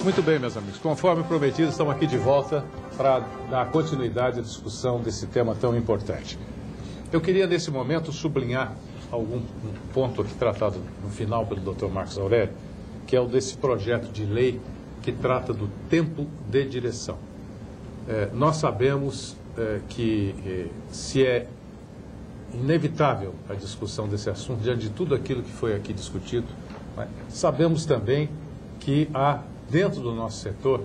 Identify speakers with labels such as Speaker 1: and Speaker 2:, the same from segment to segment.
Speaker 1: Muito bem, meus amigos. Conforme prometido, estamos aqui de volta para dar continuidade à discussão desse tema tão importante. Eu queria, nesse momento, sublinhar um ponto aqui tratado no final pelo Dr. Marcos Aurélio, que é o desse projeto de lei que trata do tempo de direção. Nós sabemos que se é inevitável a discussão desse assunto, diante de tudo aquilo que foi aqui discutido, né? Sabemos também que há, dentro do nosso setor,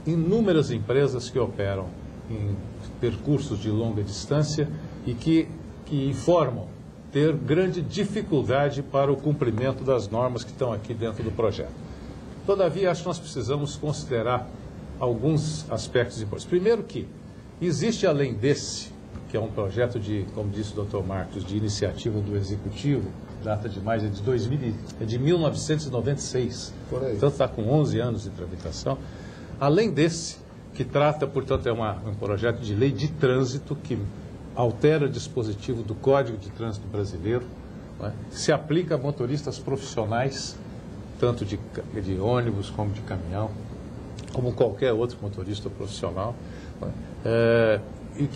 Speaker 1: inúmeras empresas que operam em percursos de longa distância e que informam ter grande dificuldade para o cumprimento das normas que estão aqui dentro do projeto. Todavia, acho que nós precisamos considerar alguns aspectos importantes. Primeiro que existe, além desse, que é um projeto de, como disse o Dr. Marcos, de iniciativa do Executivo, data de mais de 1996, portanto está com 11 anos de tramitação. Além desse, que trata, portanto, é um projeto de lei de trânsito que altera o dispositivo do Código de Trânsito Brasileiro, né, se aplica a motoristas profissionais, tanto de ônibus como de caminhão, como qualquer outro motorista profissional, né,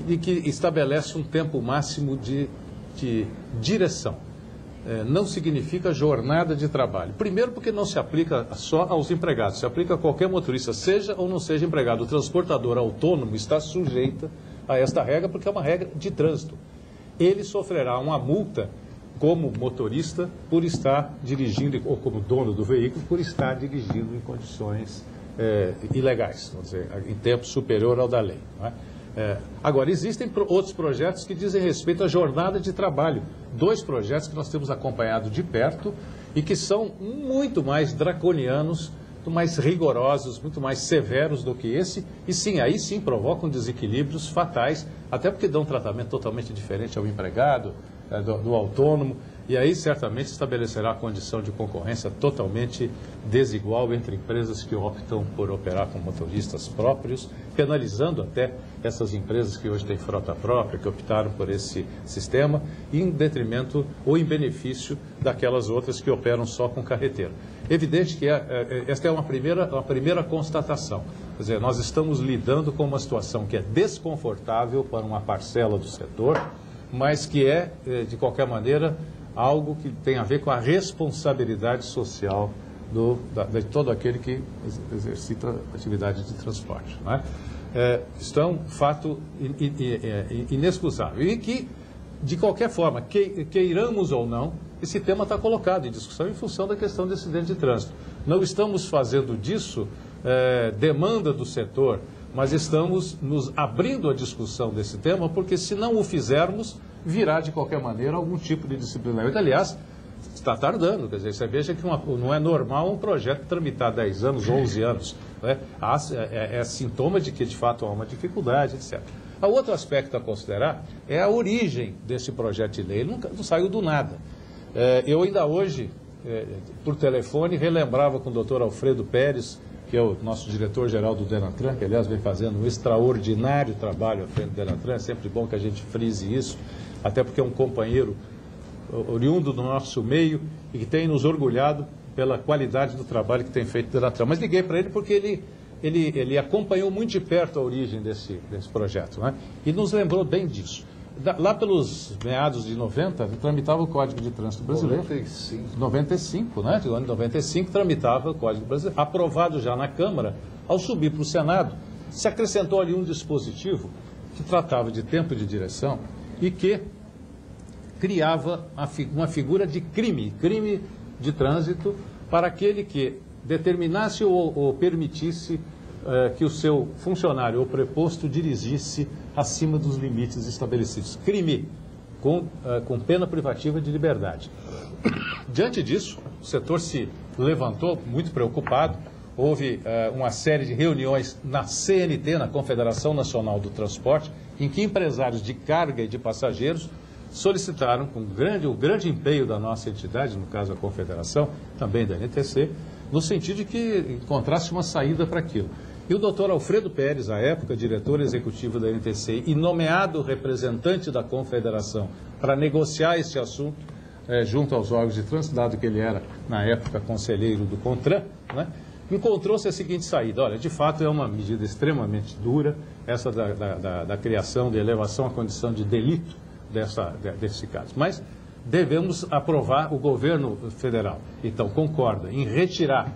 Speaker 1: e que estabelece um tempo máximo de direção. Não significa jornada de trabalho. Primeiro porque não se aplica só aos empregados, se aplica a qualquer motorista, seja ou não seja empregado. O transportador autônomo está sujeito a esta regra porque é uma regra de trânsito. Ele sofrerá uma multa como motorista por estar dirigindo, ou como dono do veículo, por estar dirigindo em condições ilegais, vamos dizer, em tempo superior ao da lei, não é? Agora, existem outros projetos que dizem respeito à jornada de trabalho. 2 projetos que nós temos acompanhado de perto e que são muito mais draconianos, muito mais rigorosos, muito mais severos do que esse. E sim, aí sim provocam desequilíbrios fatais, até porque dão um tratamento totalmente diferente ao empregado, do autônomo. E aí certamente estabelecerá a condição de concorrência totalmente desigual entre empresas que optam por operar com motoristas próprios, penalizando até essas empresas que hoje têm frota própria, que optaram por esse sistema, em detrimento ou em benefício daquelas outras que operam só com carreteiro. Evidente que esta é uma primeira constatação. Quer dizer, nós estamos lidando com uma situação que é desconfortável para uma parcela do setor, mas que de qualquer maneira, algo que tem a ver com a responsabilidade social de todo aquele que exercita atividade de transporte, não é? Isso é um fato inexcusável. E que, de qualquer forma, queiramos ou não, esse tema está colocado em discussão em função da questão de acidente de trânsito. Não estamos fazendo disso demanda do setor, mas estamos nos abrindo a discussão desse tema, porque se não o fizermos, virá de qualquer maneira algum tipo de disciplinamento. Aliás, está tardando, quer dizer, você veja que não é normal um projeto tramitar 10 anos, 11 anos. Né? É sintoma de que, de fato, há uma dificuldade, etc. O outro aspecto a considerar é a origem desse projeto de lei. Ele não saiu do nada. Eu ainda hoje, por telefone, relembrava com o Dr. Alfredo Pérez, que é o nosso diretor-geral do Denatran, que, aliás, vem fazendo um extraordinário trabalho à frente do Denatran. É sempre bom que a gente frise isso, até porque é um companheiro oriundo do nosso meio e que tem nos orgulhado pela qualidade do trabalho que tem feito o Denatran. Mas liguei para ele porque ele acompanhou muito de perto a origem desse projeto, né? E nos lembrou bem disso. Lá pelos meados de 90, tramitava o Código de Trânsito Brasileiro. 95, né? No ano de 95, tramitava o Código Brasileiro. Aprovado já na Câmara, ao subir para o Senado, se acrescentou ali um dispositivo que tratava de tempo de direção e que criava uma figura de crime de trânsito para aquele que determinasse ou permitisse que o seu funcionário ou preposto dirigisse acima dos limites estabelecidos. Crime com pena privativa de liberdade. Diante disso, o setor se levantou muito preocupado. Houve uma série de reuniões na CNT, na Confederação Nacional do Transporte, em que empresários de carga e de passageiros solicitaram, com o grande empenho da nossa entidade, no caso a Confederação, também da NTC, no sentido de que encontrasse uma saída para aquilo. E o doutor Alfredo Pérez, à época diretor executivo da NTC e nomeado representante da Confederação para negociar este assunto junto aos órgãos de trânsito, dado que ele era, na época, conselheiro do CONTRAN, né? encontrou-se a seguinte saída: olha, de fato é uma medida extremamente dura, essa da criação, de elevação à condição de delito desse caso. Mas devemos aprovar, o governo federal, então, concorda em retirar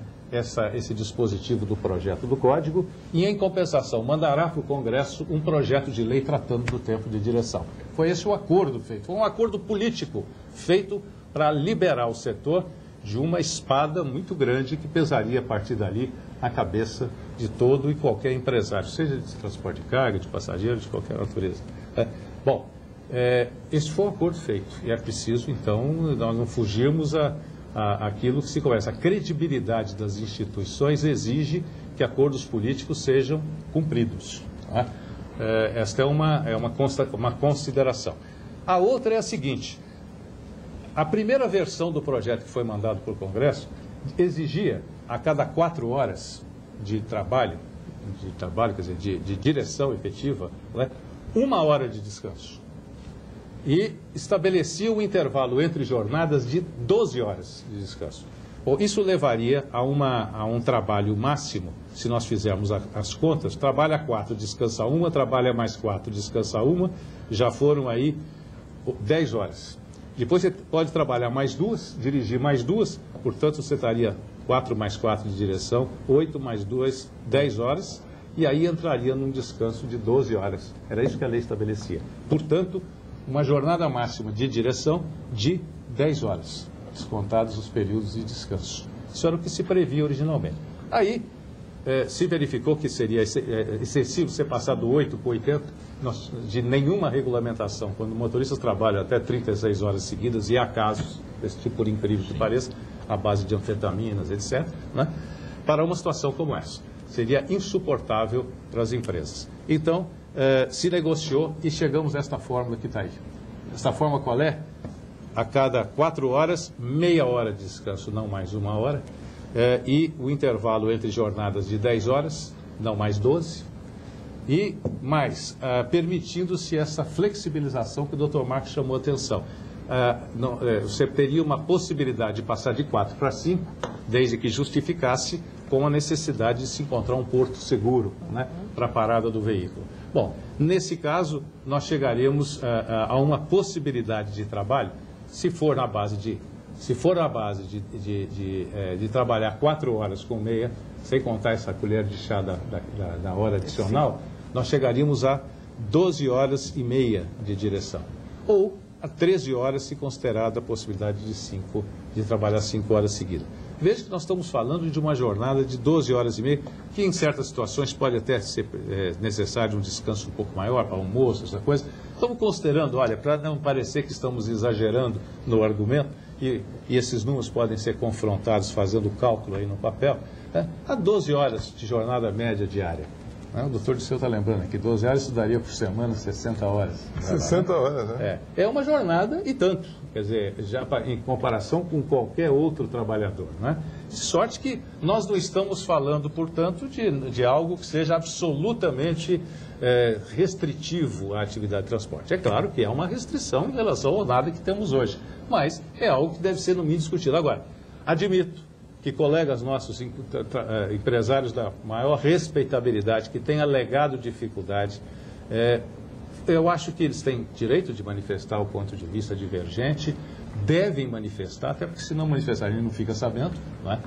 Speaker 1: esse dispositivo do projeto do Código e, em compensação, mandará para o Congresso um projeto de lei tratando do tempo de direção. Foi esse o acordo feito. Foi um acordo político feito para liberar o setor de uma espada muito grande que pesaria a partir dali na cabeça de todo e qualquer empresário, seja de transporte de carga, de passageiros, de qualquer natureza. Bom, esse foi um acordo feito e é preciso, então, nós não fugirmos aquilo que se conversa. A credibilidade das instituições exige que acordos políticos sejam cumpridos. Tá? Esta é uma consideração. A outra é a seguinte: a primeira versão do projeto que foi mandado para o Congresso exigia, a cada 4 horas de trabalho, quer dizer, de direção efetiva, né, 1 hora de descanso. E estabelecia um intervalo entre jornadas de 12 horas de descanso. Bom, isso levaria a um trabalho máximo, se nós fizermos as contas: trabalha 4, descansa 1, trabalha mais 4, descansa 1, já foram aí 10 horas. Depois você pode trabalhar mais 2, dirigir mais 2, portanto você estaria 4 mais 4 de direção, 8 mais 2, 10 horas, e aí entraria num descanso de 12 horas. Era isso que a lei estabelecia. Portanto, uma jornada máxima de direção de 10 horas, descontados os períodos de descanso. Isso era o que se previa originalmente. Aí, se verificou que seria excessivo ser passado 8 por 80, de nenhuma regulamentação, quando motoristas trabalham até 36 horas seguidas, e há casos, desse tipo, por incrível que pareça, à base de anfetaminas, etc., né, para uma situação como essa. Seria insuportável para as empresas. Então, se negociou e chegamos a esta fórmula que está aí. Esta fórmula qual é? A cada 4 horas, meia hora de descanso, não mais 1 hora, e o intervalo entre jornadas de 10 horas, não mais 12, e mais, permitindo-se essa flexibilização que o Dr. Marcos chamou a atenção. Você teria uma possibilidade de passar de 4 para 5, desde que justificasse com a necessidade de se encontrar um porto seguro, né, para a parada do veículo. Bom, nesse caso, nós chegaremos a uma possibilidade de trabalho, se for na base de trabalhar 4 horas com meia, sem contar essa colher de chá da hora adicional, nós chegaríamos a 12 horas e meia de direção. Ou a 13 horas, se considerada a possibilidade de trabalhar 5 horas seguidas. Veja que nós estamos falando de uma jornada de 12 horas e meia, que em certas situações pode até ser necessário um descanso um pouco maior, para almoço, essa coisa. Estamos considerando, olha, para não parecer que estamos exagerando no argumento, e esses números podem ser confrontados fazendo o cálculo aí no papel, né, a 12 horas de jornada média diária. O doutor Disseu está lembrando aqui, 12 horas isso daria por semana 60 horas.
Speaker 2: 60 horas, né?
Speaker 1: É uma jornada e tanto, quer dizer, já em comparação com qualquer outro trabalhador, né? De sorte que nós não estamos falando, portanto, de algo que seja absolutamente restritivo à atividade de transporte. É claro que é uma restrição em relação ao nada que temos hoje, mas é algo que deve ser no mínimo discutido. Agora, admito que colegas nossos, empresários da maior respeitabilidade, que têm alegado dificuldade, eu acho que eles têm direito de manifestar o ponto de vista divergente, devem manifestar, até porque se não manifestar a gente não fica sabendo, né?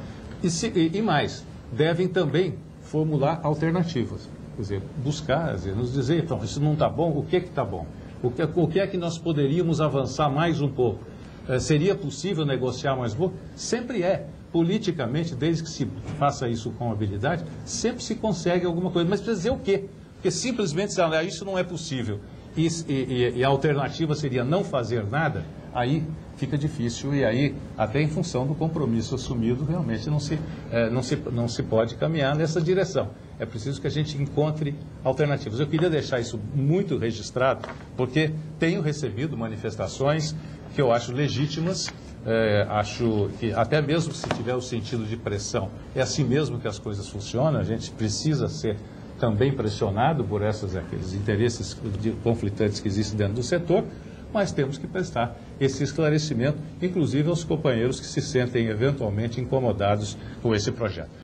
Speaker 1: E mais, devem também formular alternativas, quer dizer, buscar, quer dizer, nos dizer, então, isso não está bom, o que está bom? O que é que nós poderíamos avançar mais um pouco? Seria possível negociar mais um pouco? Sempre é. Politicamente, desde que se faça isso com habilidade, sempre se consegue alguma coisa. Mas precisa dizer o quê? Porque simplesmente se isso não é possível e a alternativa seria não fazer nada, aí fica difícil e aí, até em função do compromisso assumido, realmente não se pode caminhar nessa direção. É preciso que a gente encontre alternativas. Eu queria deixar isso muito registrado, porque tenho recebido manifestações que eu acho legítimas. Acho que até mesmo se tiver o sentido de pressão, é assim mesmo que as coisas funcionam, a gente precisa ser também pressionado por aqueles interesses conflitantes que existem dentro do setor, mas temos que prestar esse esclarecimento, inclusive aos companheiros que se sentem eventualmente incomodados com esse projeto.